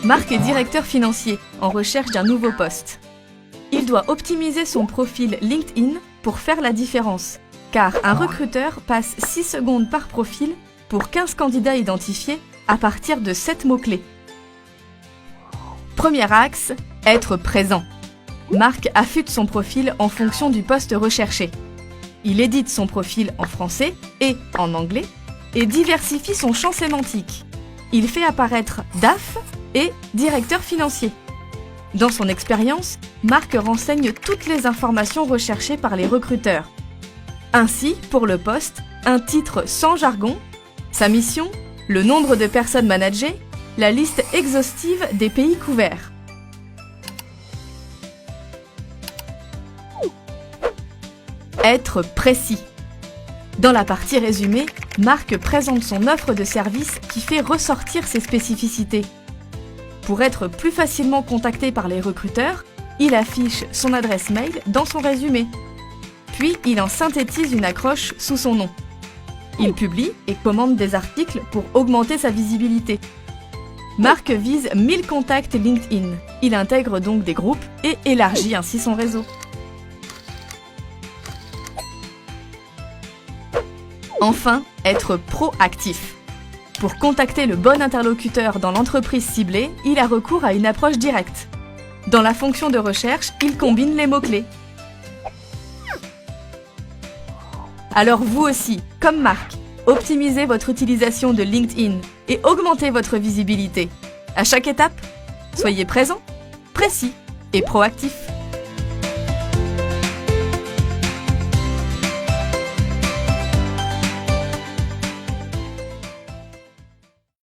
Marc est directeur financier, en recherche d'un nouveau poste. Il doit optimiser son profil LinkedIn pour faire la différence, car un recruteur passe 6 secondes par profil pour 15 candidats identifiés à partir de 7 mots-clés. Premier axe, être présent. Marc affûte son profil en fonction du poste recherché. Il édite son profil en français et en anglais et diversifie son champ sémantique. Il fait apparaître DAF et directeur financier. Dans son expérience, Marc renseigne toutes les informations recherchées par les recruteurs. Ainsi, pour le poste, un titre sans jargon, sa mission, le nombre de personnes managées, la liste exhaustive des pays couverts. Être précis. Dans la partie résumé, Marc présente son offre de service qui fait ressortir ses spécificités. Pour être plus facilement contacté par les recruteurs, il affiche son adresse mail dans son résumé. Puis, il en synthétise une accroche sous son nom. Il publie et commande des articles pour augmenter sa visibilité. Marc vise 1000 contacts LinkedIn. Il intègre donc des groupes et élargit ainsi son réseau. Enfin, être proactif. Pour contacter le bon interlocuteur dans l'entreprise ciblée, il a recours à une approche directe. Dans la fonction de recherche, il combine les mots-clés. Alors vous aussi, comme Marc, optimisez votre utilisation de LinkedIn et augmentez votre visibilité. À chaque étape, soyez présent, précis et proactif.